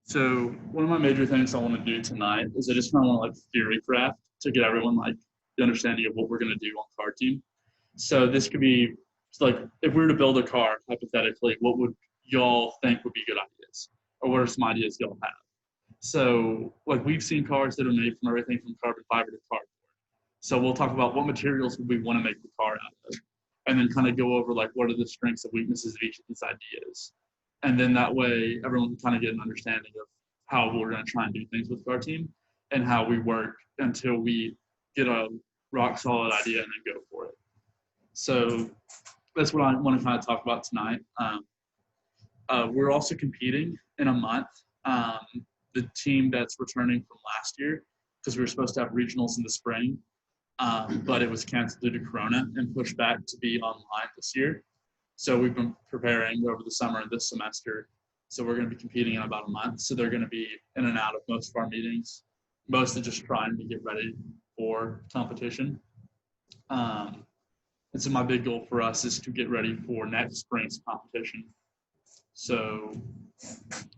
So one of my major things I want to do tonight is I just kind of want to like theory craft to get everyone like the understanding of what we're going to do on card team. So this could be like if we were to build a car hypothetically, what would y'all think would be good ideas, or what are some ideas y'all have? So like we've seen cars that are made from everything from carbon fiber to cardboard. So we'll talk about what materials would we want to make the car out of, and then kind of go over like what are the strengths and weaknesses of each of these ideas. And then that way everyone can kind of get an understanding of how we're going to try and do things with our team and how we work until we get a rock solid idea and then go for it. So that's what I want to kind of talk about tonight. We're also competing in a month. The team that's returning from last year, because we were supposed to have regionals in the spring, but it was canceled due to Corona and pushed back to be online this year. So we've been preparing over the summer and this semester. So we're going to be competing in about a month. So they're going to be in and out of most of our meetings, mostly just trying to get ready for competition. And so my big goal for us is to get ready for next spring's competition. So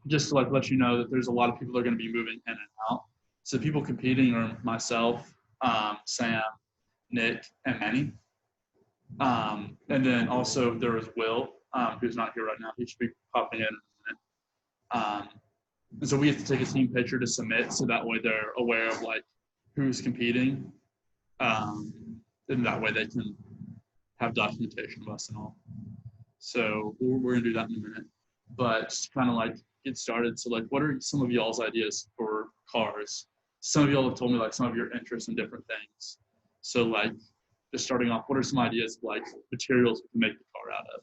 just to like let you know that there's a lot of people that are going to be moving in and out. So people competing are myself, Sam, Nick, and Manny. And then also there is Will, who's not here right now. He should be popping in a minute. And so we have to take a team picture to submit, so that way they're aware of like who's competing, and that way they can have documentation of us and all. So we're gonna do that in a minute, but just kind of like get started. So like, what are some of y'all's ideas for cars? Some of y'all have told me like some of your interests in different things. So like, just starting off, what are some ideas of like materials we can make the car out of?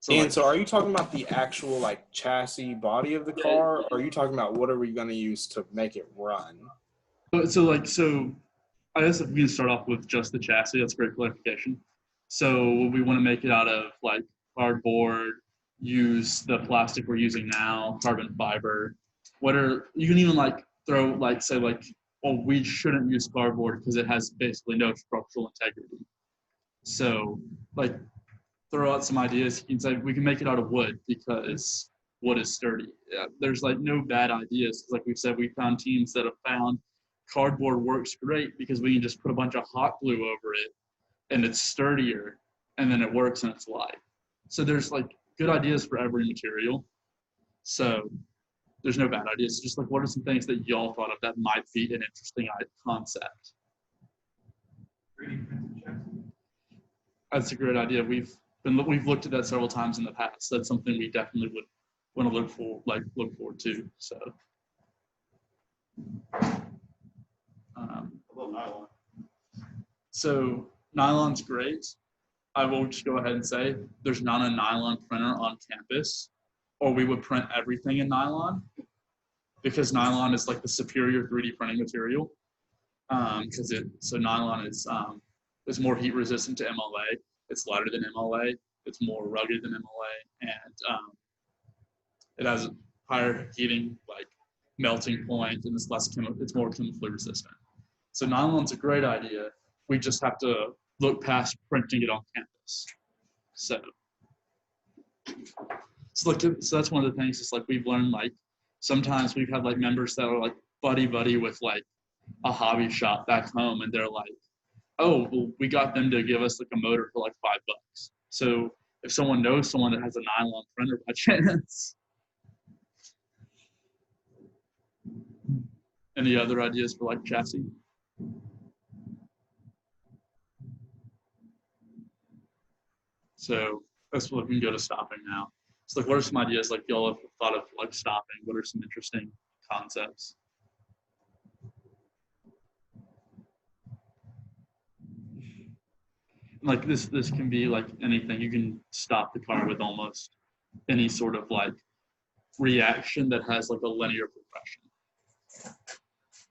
So are you talking about the actual like chassis body of the car, or are you talking about what are we going to use to make it run? So I guess if we can start off with just the chassis, that's great clarification. So we want to make it out of like cardboard, use the plastic we're using now, carbon fiber. You can even like throw like say like, well, we shouldn't use cardboard because it has basically no structural integrity. So like throw out some ideas. You can say we can make it out of wood because wood is sturdy. Yeah, there's like no bad ideas. Like we said, we found teams that have found cardboard works great because we can just put a bunch of hot glue over it and it's sturdier and then it works and it's light. So there's like good ideas for every material. So there's no bad ideas. Just like what are some things that y'all thought of that might be an interesting concept? 3D printed chassis. That's a great idea. We've looked at that several times in the past. That's something we definitely would want to look forward to. So nylon. So nylon's great. I will just go ahead and say there's not a nylon printer on campus, or we would print everything in nylon because nylon is like the superior 3D printing material. So nylon is more heat resistant to MLA. It's lighter than MLA. It's more rugged than MLA, and it has a higher heating like melting point, and it's more chemically resistant. So nylon's a great idea. We just have to look past printing it on campus. So that's one of the things. It's like we've learned like sometimes we've had like members that are like buddy with like a hobby shop back home, and they're like, oh, well, we got them to give us like a motor for like $5. So if someone knows someone that has a nylon printer by chance. Any other ideas for like chassis? So that's what we can go to stopping now. So like, what are some ideas like y'all have thought of like stopping? What are some interesting concepts? Like this can be like anything. You can stop the car with almost any sort of like reaction that has like a linear progression.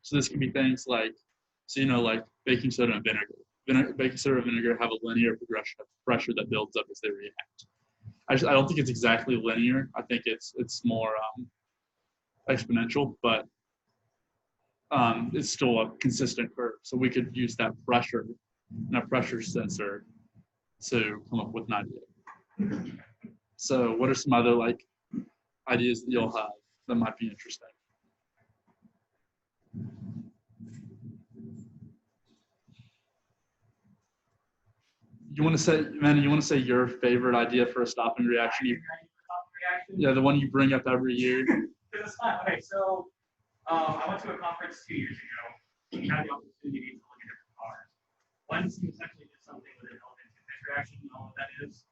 So this can be things like, like baking soda and vinegar. Baking soda and vinegar have a linear progression of pressure that builds up as they react. I don't think it's exactly linear. I think it's more exponential, but it's still a consistent curve. So we could use that pressure and a pressure sensor to come up with an idea. So what are some other like ideas that you'll have that might be interesting? You want to say, man, you want to say your favorite idea for a stopping reaction? Yeah, the one you bring up every year. Because it's not okay. So I went to a conference 2 years ago. We had the opportunity to look at different cars. One team essentially did something with an elephant toothpaste reaction. You know what that is?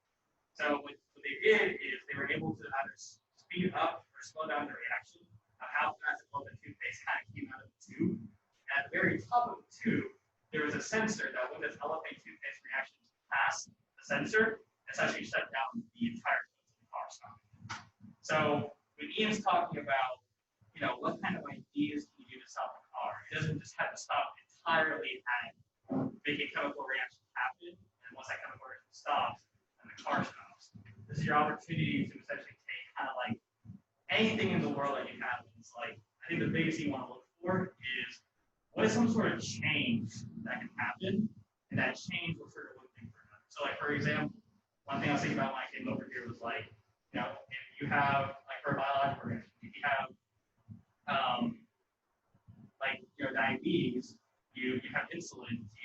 So what they did is they were able to either speed up or slow down the reaction of how fast the elephant toothpaste kind of came out of the tube. And at the very top of the tube, there was a sensor that when this elephant toothpaste reaction passed the sensor, essentially shut down the entire car stop. So when Ian's talking about, what kind of ideas can you do to stop a car? It doesn't just have to stop entirely at making chemical reactions happen. And once that chemical reaction stops, then the car stops. This is your opportunity to essentially take kind of like anything in the world that you have. It's like, I think the biggest thing you want to look for is what is some sort of change that can happen, and that change will trigger one thing for another. So like, for example, one thing I was thinking about when I came over here was like, if you have, like for a biological reaction, if you have diabetes, you have insulin to,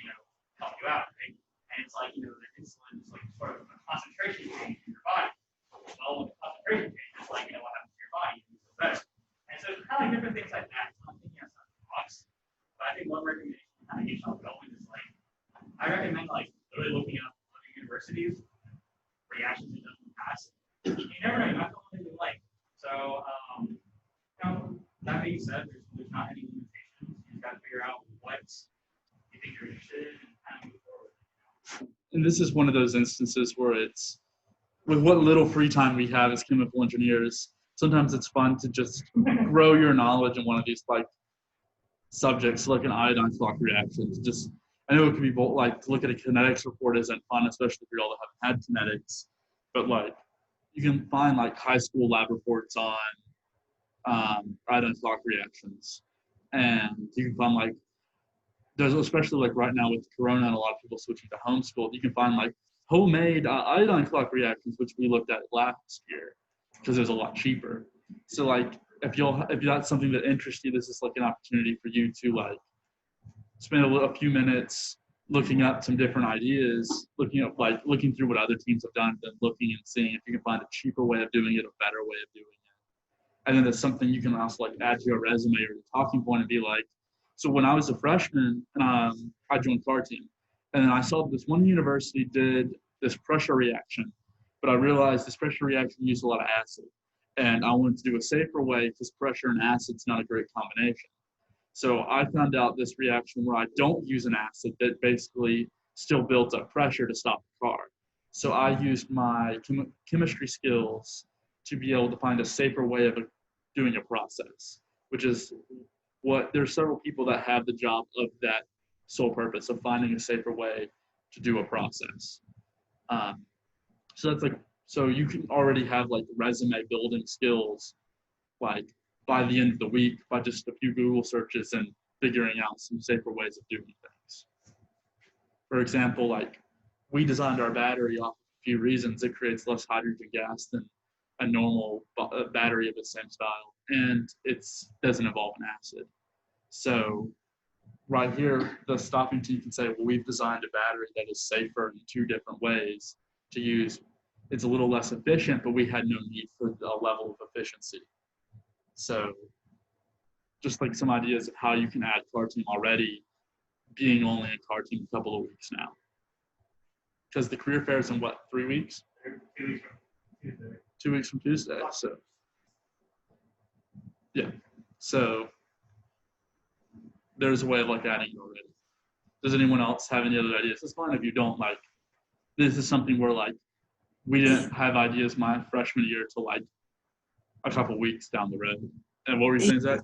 help you out, right? And it's like, the insulin is like sort of a concentration change in your body. Well, when the concentration changes, like, what happens to your body, you feel better. And so it's kind of different things like that. I'm thinking outside the box. But I think one recommendation kind of gets off going is like, I recommend like really looking up other universities, reactions that doesn't pass. You never know, you might find something you like. So, that being said, there's not any limitations. You just got to figure out what you think you're interested in and kind of move forward. And this is one of those instances where it's, with what little free time we have as chemical engineers, sometimes it's fun to just grow your knowledge in one of these like subjects, like an iodine clock reaction. I know it can be both, like to look at a kinetics report isn't fun, especially if you all haven't had kinetics, but like you can find like high school lab reports on iodine clock reactions, and you can find like there's, especially like right now with Corona and a lot of people switching to homeschool, you can find like homemade iodine clock reactions, which we looked at last year because it was a lot cheaper. So like if that's something that interests you, this is like an opportunity for you to like spend a few minutes looking up some different ideas, looking through what other teams have done, then looking and seeing if you can find a cheaper way of doing it, a better way of doing it. And then there's something you can also like add to your resume or your talking point and be like, so when I was a freshman, I joined car team, and then I saw this one university did this pressure reaction, but I realized this pressure reaction used a lot of acid, and I wanted to do a safer way because pressure and acid's not a great combination. So I found out this reaction where I don't use an acid that basically still builds up pressure to stop the car. So I used my chemistry skills to be able to find a safer way of doing a process, which is there's several people that have the job of that sole purpose of finding a safer way to do a process. So that's like, so you can already have like resume building skills, like by the end of the week, by just a few Google searches and figuring out some safer ways of doing things. For example, like we designed our battery off of a few reasons. It creates less hydrogen gas than a normal battery of the same style, and it doesn't involve an acid. So right here, the stopping team can say, well, we've designed a battery that is safer in 2 different ways to use. It's a little less efficient, but we had no need for the level of efficiency. So just like some ideas of how you can add car team already, being only a car team a couple of weeks now. Because the career fair is in what, 3 weeks? 2 weeks from Tuesday. 2 weeks from Tuesday. So yeah. So there's a way of like adding it already. Does anyone else have any other ideas? It's fine if you don't. Like, this is something where like we didn't have ideas my freshman year till like a couple weeks down the road. And what were you saying, Zach?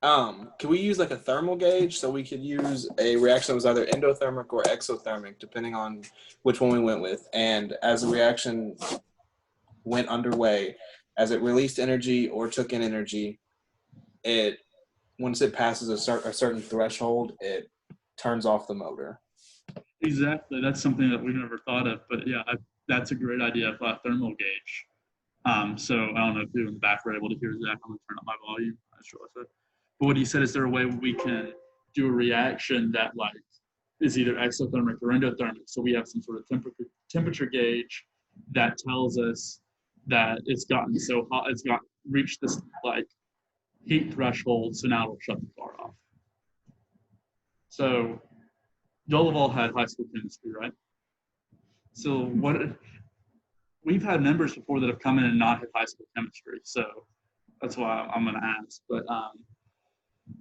Can we use like a thermal gauge so we could use a reaction that was either endothermic or exothermic, depending on which one we went with? And as the reaction went underway, as it released energy or took in energy, once it passes a certain threshold, it turns off the motor. Exactly. That's something that we've never thought of. But yeah, that's a great idea for a thermal gauge. So I don't know if you in the back were able to hear Zach. I'm gonna turn up my volume. I just realized that. But what he said is there a way we can do a reaction that like is either exothermic or endothermic. So we have some sort of temperature gauge that tells us that it's gotten so hot, it's got reached this like heat threshold. So now we'll shut the car off. So y'all have all had high school chemistry, right? So what we've had members before that have come in and not had high school chemistry. So that's why I'm going to ask. But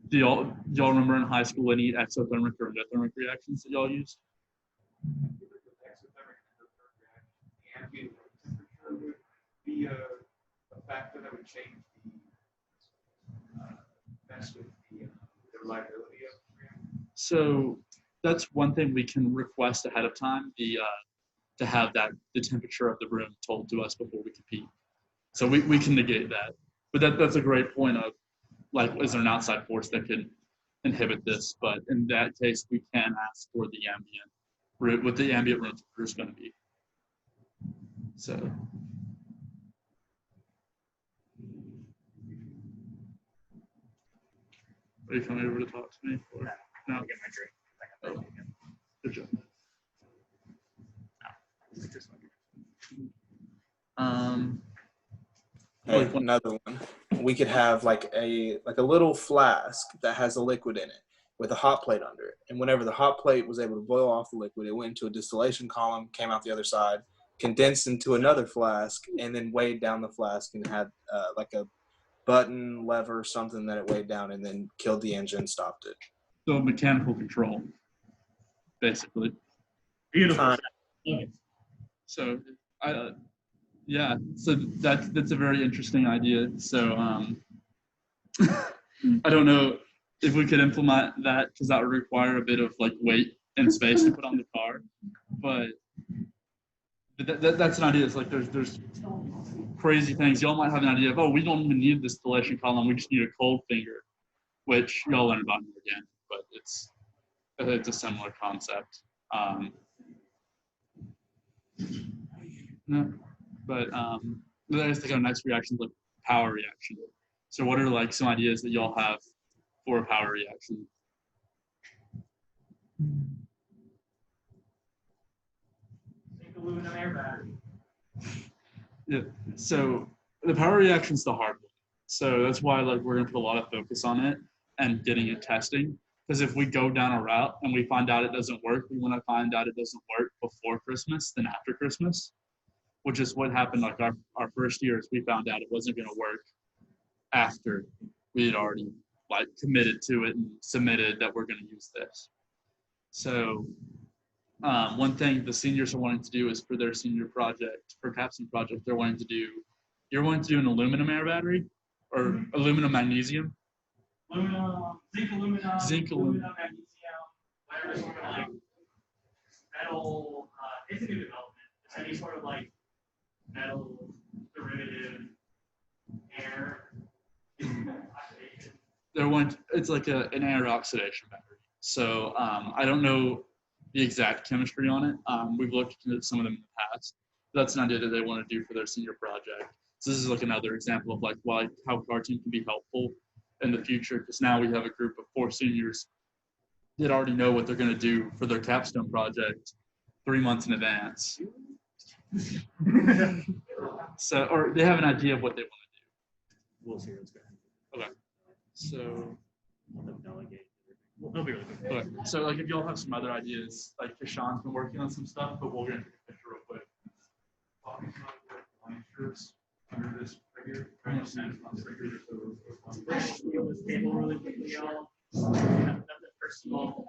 do y'all remember in high school any exothermic or endothermic reactions that y'all used? Ambient temperature would be a factor that would change the best with the reliability of the reactor. So that's one thing we can request ahead of time, to have the temperature of the room told to us before we compete. So we can negate that. But that's a great point of like, is there an outside force that can inhibit this? But in that case, we can ask for the ambient, what the ambient room temperature is going to be. So. Are you coming over to talk to me? Or, no? I'll get my drink. Oh, good job. Hey, another one. We could have like a little flask that has a liquid in it with a hot plate under it. And whenever the hot plate was able to boil off the liquid, it went into a distillation column, came out the other side, condensed into another flask, and then weighed down the flask and had like a button, lever, something that it weighed down, and then killed the engine, stopped it. So mechanical control, basically. Beautiful. So yeah, so that's a very interesting idea. So I don't know if we could implement that because that would require a bit of like weight and space to put on the car, but that's an idea. It's like there's crazy things. Y'all might have an idea of, oh, we don't even need this distillation column. We just need a cold finger, which y'all learn about again, but it's a similar concept. No, but I guess like our next reaction is like power reaction. So what are like some ideas that y'all have for a power reaction? Zinc aluminum air battery. Yeah. So the power reaction is the hard one. So that's why like we're gonna put a lot of focus on it and getting it testing. Because if we go down a route and we find out it doesn't work, we want to find out it doesn't work before Christmas than after Christmas, which is what happened like our first year is we found out it wasn't going to work after we had already like committed to it and submitted that we're going to use this. So one thing the seniors are wanting to do is for their senior project, for capstone project, you're wanting to do an aluminum air battery or aluminum magnesium. Zinc aluminum, magnesium, whatever sort of like metal, it's a new development. It's any sort of like metal derivative air oxidation. It's like an air oxidation battery. So I don't know the exact chemistry on it. We've looked at some of them in the past. That's an idea that they want to do for their senior project. So this is like another example of like how car team can be helpful in the future, because now we have a group of 4 seniors that already know what they're going to do for their capstone project 3 months in advance. So, or they have an idea of what they want to do. We'll see what's going to happen. Okay. So, We'll delegate. They'll be really good. okay. So like if y'all have some other ideas, like Kashan's been working on some stuff, but we're going to take a picture real quick. Under this figure, trying to send on the figure. Feel this table really quickly, y'all. First of all,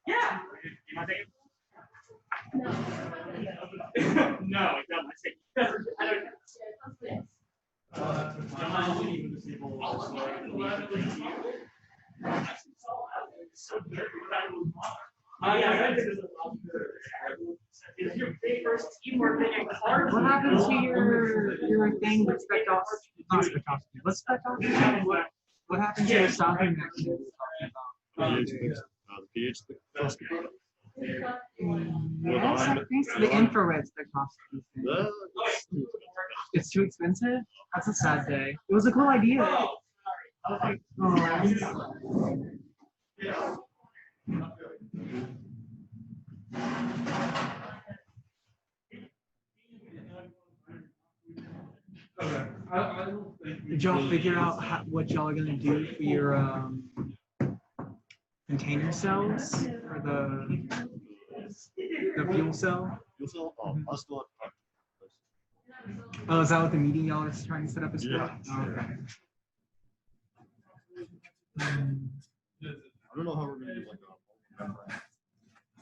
yeah. You might take it? No, I don't. I take it. I don't. John, we need this table. Yeah, is your first teamwork thing at card? What happened to your thing with spectroscopy? Not spectroscopy. What's spectroscopy? What happened to your stopping that you were talking about? The pH Yes, I think so. The infrared's the cost. It's too expensive. That's a sad day. It was a cool idea. Oh. Did y'all figure out what y'all are gonna do for your container cells for the fuel cell? I'll still Oh, is that what the meeting y'all are trying to set up is for? Yeah. Oh, okay. I don't know how we're gonna use like a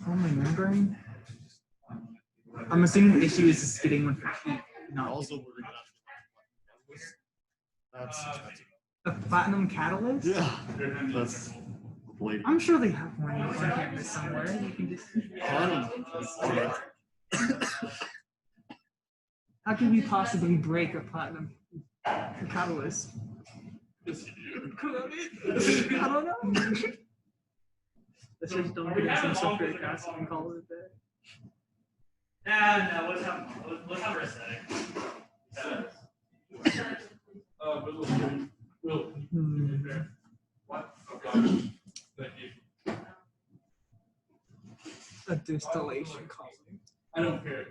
Only membrane? I'm assuming the issue is just getting one for cheap. No. also we're gonna that's expensive. The platinum catalyst? Yeah. That's the blade. I'm sure they have one on campus somewhere. You can just. How can you possibly break a platinum catalyst? I don't know. Let's just don't get some sulfuric acid and call it a day. No, what's our aesthetic? A distillation column. I don't care.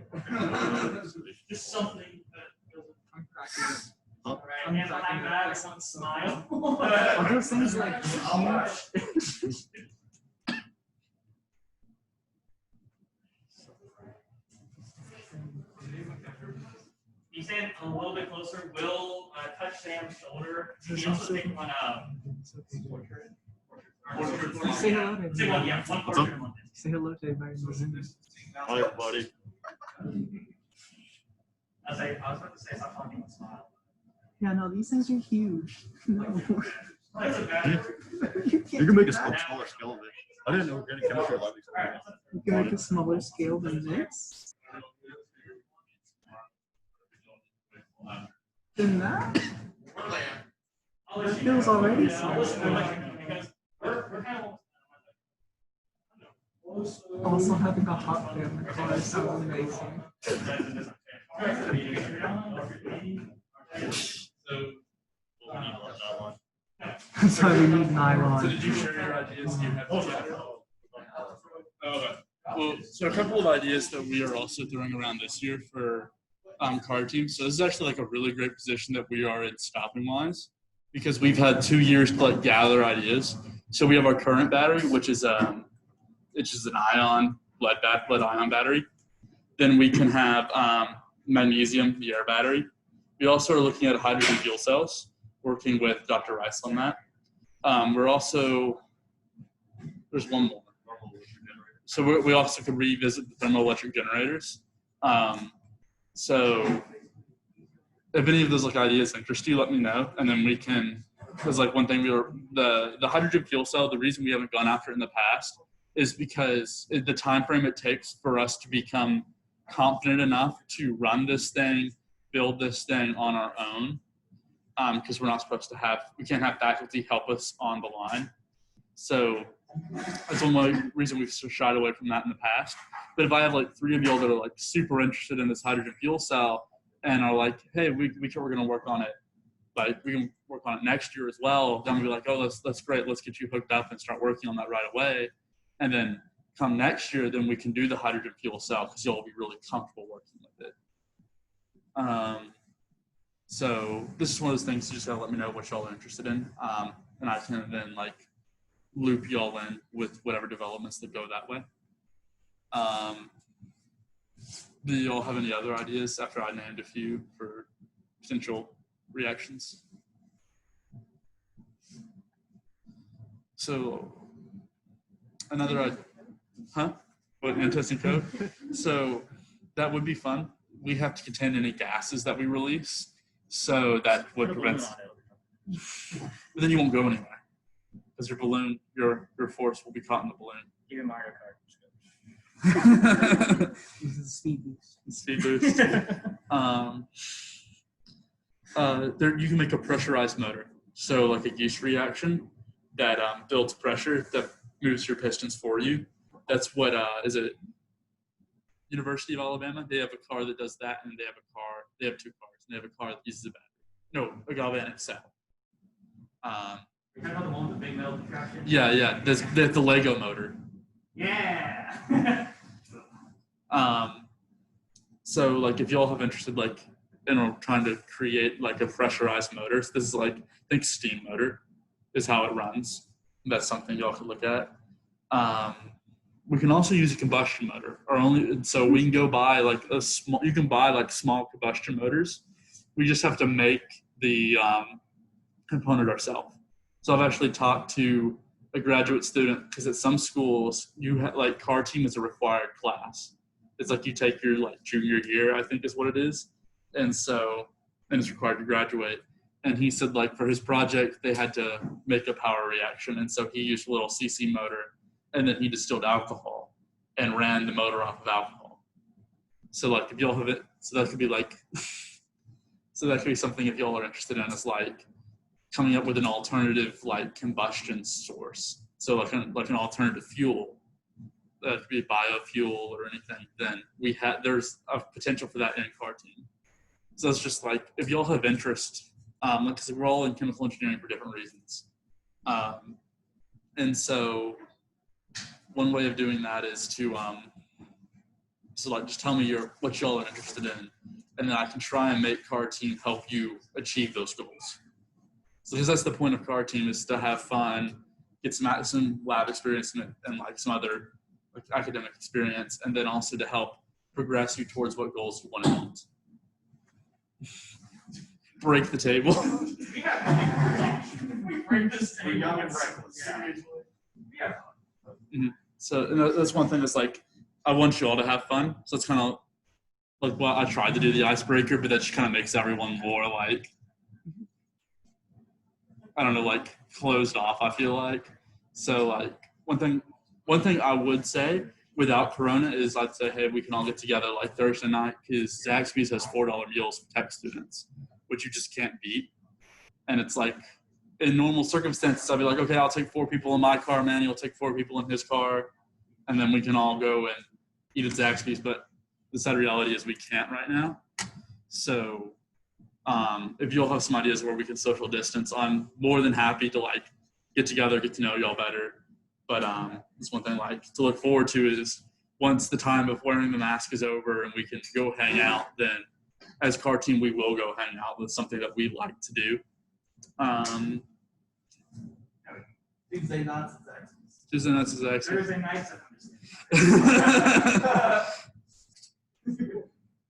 Just something that doesn't. I'm cracking it. Huh? Right, and behind that is one smile. Are those things like huge? You stand a little bit closer. We'll touch Sam's shoulder. He also take one portrait. Say hello to Say one, yeah, one portrait. One. Say hello to everybody in the Zoom. Hi everybody. I was about to say stop calling me smile. Yeah, no, these things are huge. No. That's a bad. You You can make a do that. smaller scale of it. I didn't know organic chemistry allowed these. You can make a smaller scale than this. Than that? That feels already small. Also having a hot plate in the car sounds amazing. That's why we need nylon. So did you share your ideas? Do you have okay. Well, so a couple of ideas that we are also throwing around this year for card teams. So this is actually like a really great position that we are in stopping wise because we've had 2 years to like gather ideas. So we have our current battery, which is it's just an ion lead ion battery. Then we can have magnesium, the air battery. We also are looking at hydrogen fuel cells, working with Dr. Rice on that. We're also, there's one more. So we also could revisit the thermoelectric generators. So if any of those like ideas interest you, let me know. And then we can, because like one thing the hydrogen fuel cell, the reason we haven't gone after it in the past is because the time frame it takes for us to become confident enough to run this thing, build this thing on our own. Because we're not supposed to we can't have faculty help us on the line. So that's one reason we've shied away from that in the past. But if I have like 3 of y'all that are like super interested in this hydrogen fuel cell and are like, hey, we're going to work on it, like we can work on it next year as well, then we'll be like, oh, that's great. Let's get you hooked up and start working on that right away. And then come next year, then we can do the hydrogen fuel cell because you'll be really comfortable working with it. So this is one of those things you just gotta let me know what y'all are interested in. And I can then like loop y'all in with whatever developments that go that way. Do y'all have any other ideas after I named a few for potential reactions? So another, what, in-testing code? So that would be fun. We have to contain any gases that we release. So that would prevent, but then you won't go anywhere because your balloon, your force will be caught in the balloon. Even Mario Kart. Speed boost. Speed boost. There you can make a pressurized motor. So like a yeast reaction that builds pressure that moves your pistons for you. that's what is it? University of Alabama. They have a car that does that, and they have two cars, and they have a car that uses a battery. No, a galvanic cell. You're talking about the one with the big metal contraption? Yeah. That's the Lego motor. Yeah. So like if y'all have interested like in trying to create like a pressurized motor, so this is like think steam motor is how it runs. That's something y'all could look at. We can also use a combustion motor, so we can go buy like you can buy like small combustion motors. We just have to make the component ourselves. So I've actually talked to a graduate student because at some schools you have like car team is a required class. It's like you take your like junior year, I think is what it is, and it's required to graduate. And he said like for his project they had to make a power reaction, and so he used a little CC motor, and then he distilled alcohol and ran the motor off of alcohol. So like if y'all have it, so that could be like, so that could be something if y'all are interested in is like coming up with an alternative like combustion source. So like an alternative fuel. That could be biofuel or anything, then there's a potential for that in car team. So it's just like, if y'all have interest, because we're all in chemical engineering for different reasons. And so one way of doing that is to, so like just tell me what y'all are interested in, and then I can try and make car team help you achieve those goals. So because that's the point of car team, is to have fun, get some lab experience and like some other like academic experience, and then also to help progress you towards what goals you want to meet. Break the table. We break this table. Young and reckless. Yeah. Mm-hmm. So and that's one thing that's like, I want you all to have fun. So it's kind of like, well, I tried to do the icebreaker, but that just kind of makes everyone more like, I don't know, like closed off, I feel like. So like one thing I would say without Corona is I'd say, hey, we can all get together like Thursday night, because Zaxby's has $4 meals for tech students, which you just can't beat. And it's like, in normal circumstances, I'd be like, okay, I'll take 4 people in my car, Manny will take 4 people in his car, and then we can all go and eat at Zaxby's. But the sad reality is we can't right now. So if you'll have some ideas where we can social distance, I'm more than happy to like get together, get to know y'all better. But it's one thing like to look forward to is once the time of wearing the mask is over and we can go hang out, then as car team we will go hang out with something that we like to do. Tuesday nights is Zaxby's. Tuesday nights is Zaxby's. Thursday nights,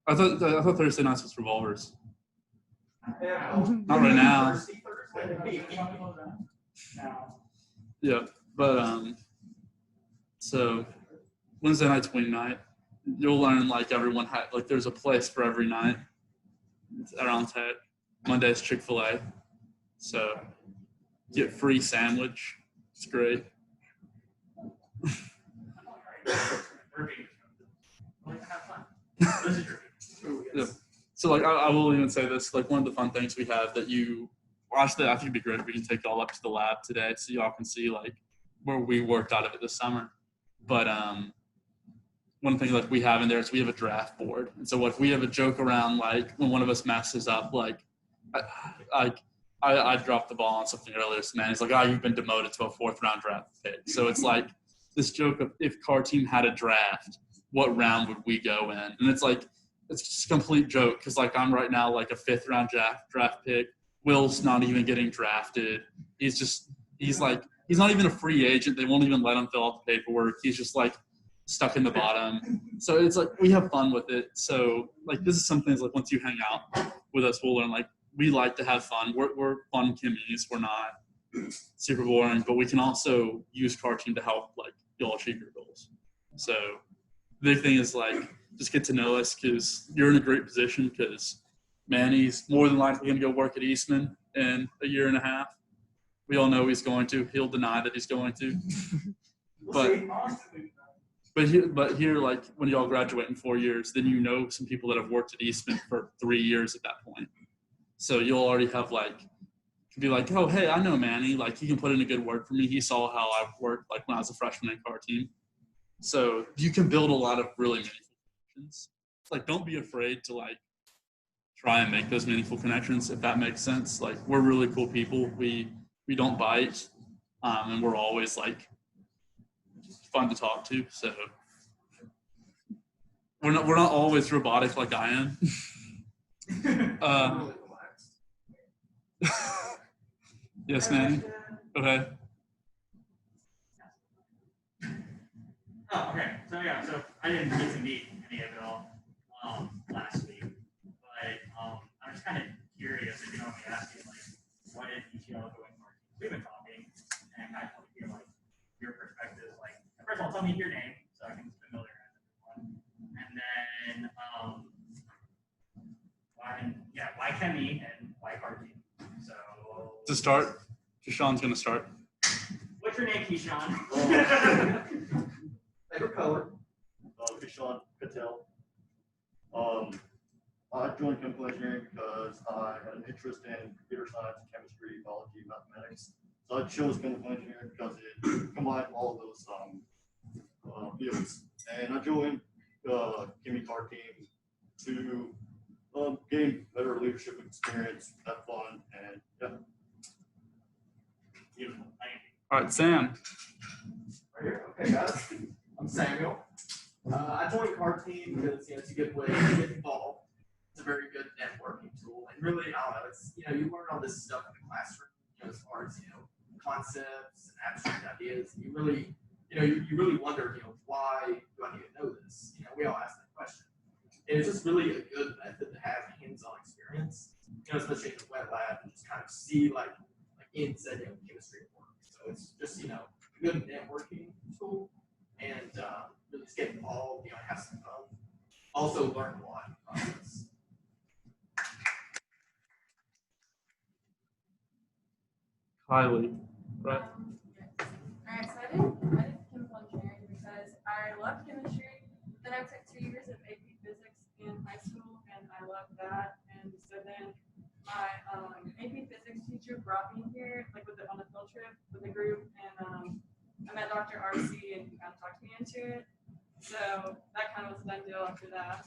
I thought Thursday nights was Revolvers. Not right now. Now. Yeah, but so Wednesday night's wing night. You'll learn like everyone had like there's a place for every night. It's around Tech. Monday's Chick-fil-A. So get free sandwich. It's great. Yeah. So like I will even say this, like one of the fun things we have that actually I think it'd be great if we can take y'all up to the lab today so y'all can see like where we worked out of it this summer. But one thing like we have in there is we have a draft board. And so if we have a joke around like when one of us messes up, like I dropped the ball on something earlier, so man, he's like, oh, you've been demoted to a 4th round draft pick. So it's like this joke of if car team had a draft, what round would we go in? And it's like, it's just a complete joke because like I'm right now like a 5th round draft pick. Will's not even getting drafted. He's not even a free agent. They won't even let him fill out the paperwork. He's just like stuck in the bottom. So it's like we have fun with it. So like this is some things like once you hang out with us, we'll learn like we like to have fun. We're fun Kimmies. We're not super boring, but we can also use car team to help like y'all achieve your goals. So the big thing is like just get to know us because you're in a great position because Manny's more than likely going to go work at Eastman in a year and a half. We all know he's going to. He'll deny that he's going to. But here, like when y'all graduate in 4 years, then you know some people that have worked at Eastman for 3 years at that point. So you'll already have like, be like, oh, hey, I know Manny. Like he can put in a good word for me. He saw how I worked like when I was a freshman in car team. So you can build a lot of really meaningful connections. It's like, don't be afraid to like try and make those meaningful connections, if that makes sense. Like, we're really cool people. We don't bite, and we're always like fun to talk to. So we're not always robotic like I am. Yes, man. Okay. Oh, okay. So yeah, so I didn't get to meet any of it all last week, but I'm just kind of curious if you don't mind me asking, like, what did each of y'all go in for? We've been talking, and I want to hear like your perspective. Like, first of all, tell me your name so I can familiarize everyone, and then why Kemi and why Carty? So To start, Keyshawn's gonna start. what's your name, Keyshawn? Favorite color? Kishan Patel. I joined chemical engineering because I had an interest in computer science, chemistry, biology, mathematics. So I chose chemical engineering because it combined all of those fields. And I joined Kimmy Car team to gain better leadership experience, have fun, and yeah. Beautiful. Thank you. All right, Sam. Right here. Okay, guys. I'm Samuel. I joined Car Team because it's a good way to get involved. It's a very good networking tool, and really, I don't know. It's you learn all this stuff in the classroom. As far as concepts and abstract ideas. You really, you really wonder, why do I need to know this? We all ask that question. And it's just really a good method to have hands-on experience. Especially in the wet lab, and just kind of see like inside chemistry work. So it's just a good networking tool. And really just get involved, have some fun. Also learn a lot from this. Kylie, right? Yes. All right, so I did chemical engineering because I loved chemistry. Then I took 2 years of AP Physics in high school, and I loved that. And so then my AP Physics teacher brought me here, like on a field trip with a group, and I met Dr. RC, and he kind of talked me into it. So that kind of was a done deal after that.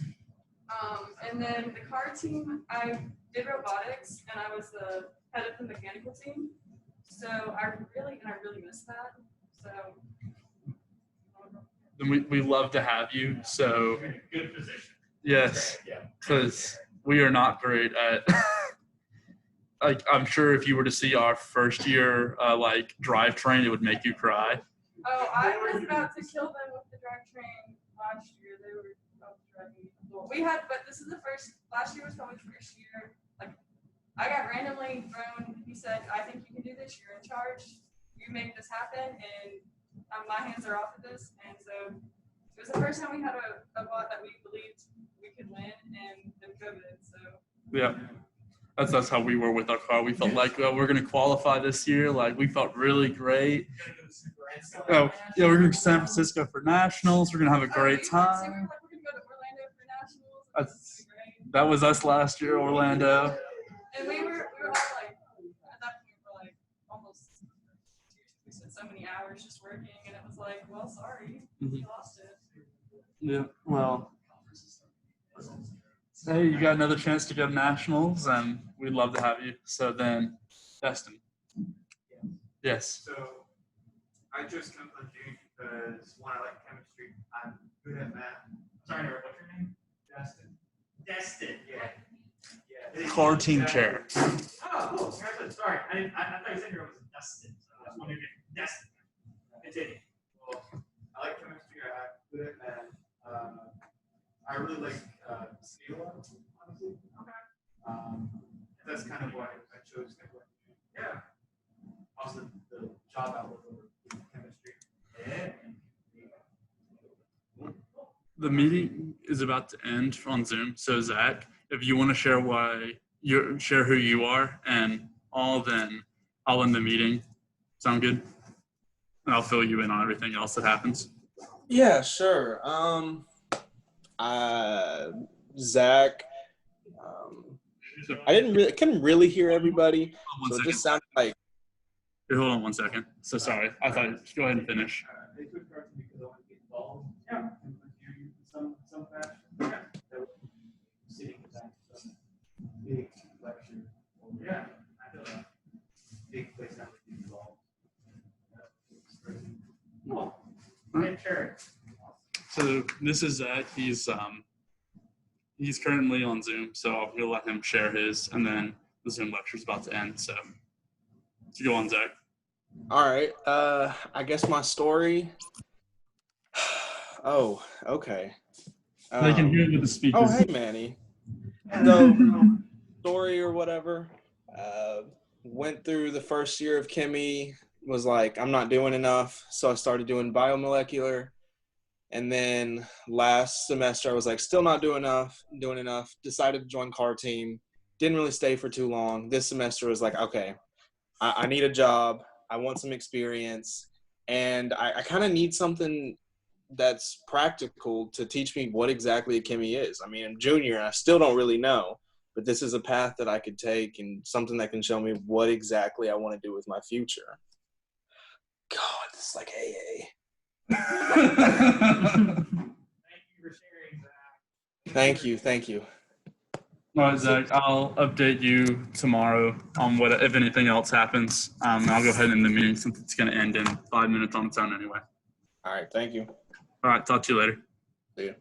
And then the car team, I did robotics, and I was the head of the mechanical team. So I really miss that. So Then we love to have you. So You're in a good position. yes, Yeah. because we are not great at. Like, I'm sure if you were to see our first year like drivetrain, it would make you cry. oh, I was about to kill them with the drivetrain last year. They were about to drive me. We had, but this is the first. Last year was probably the first year. Like, I got randomly thrown. He said, "I think you can do this. You're in charge. You make this happen, and my hands are off of this." And so it was the first time we had a bot that we believed we could win, and then COVID. So Yeah, that's how we were with our car. We felt like we're gonna qualify this year. Like, we felt really great. Oh yeah, we're going to San Francisco for nationals. We're gonna have a great So we were time. like, we're gonna go to Orlando for nationals. and That's- this is gonna be great. That was us last year, Orlando. And we were all like, at that point, we're like almost, we spent so many hours just working, and it was like, well, sorry, we lost it. Yeah, well, hey, you got another chance to go to nationals, and we'd love to have you. So then, Destin. Yes. So I chose chemical engineering because one, I like chemistry. I'm good at math. Sorry, Eric, what's your name? Justin. Destin. Yeah. Yeah. Car team chair. Oh, cool. Congratulations. Sorry, I thought you said your name was Dustin. So I was wondering if Destin. Continue. Well, I like chemistry. I'm good at math. I really like steel, honestly. Okay. That's kind of why I chose chemical engineering. Yeah. Also, the job outlook over chemistry. Yeah. The meeting is about to end on Zoom. So Zach, if you want to share share who you are and all, then I'll end the meeting. Sound good? And I'll fill you in on everything else that happens. Yeah, sure. Zach. Couldn't really hear everybody, One so it second. just sounded like. Here, hold on 1 second. So sorry. I thought. Go ahead and finish. They took cards because I want to get involved. some fashion. That would be sitting back some big lecture. Yeah, I feel that. Big place that would be involved. It's crazy. Cool. And Cherry. So this is Zach. He's currently on Zoom, so we'll let him share his, and then the Zoom lecture's about to end. So go on, Zach. All right. I guess my story. Oh, okay. They can hear it with the speakers. Oh, hey, Manny. So, story or whatever. Went through the first year of chemie. Was like, I'm not doing enough, so I started doing biomolecular. And then last semester, I was like, still not doing enough. Decided to join car team. Didn't really stay for too long. This semester was like, okay, I need a job. I want some experience. And I kind of need something that's practical to teach me what exactly a chemie is. I mean, I'm junior and I still don't really know, but this is a path that I could take and something that can show me what exactly I want to do with my future. God, this is like AA. Thank you for sharing, Zach. Thank you. All right, Zach, I'll update you tomorrow on what, if anything else happens. I'll go ahead and end the meeting since it's going to end in 5 minutes on its own anyway. All right, thank you. All right, talk to you later. See ya.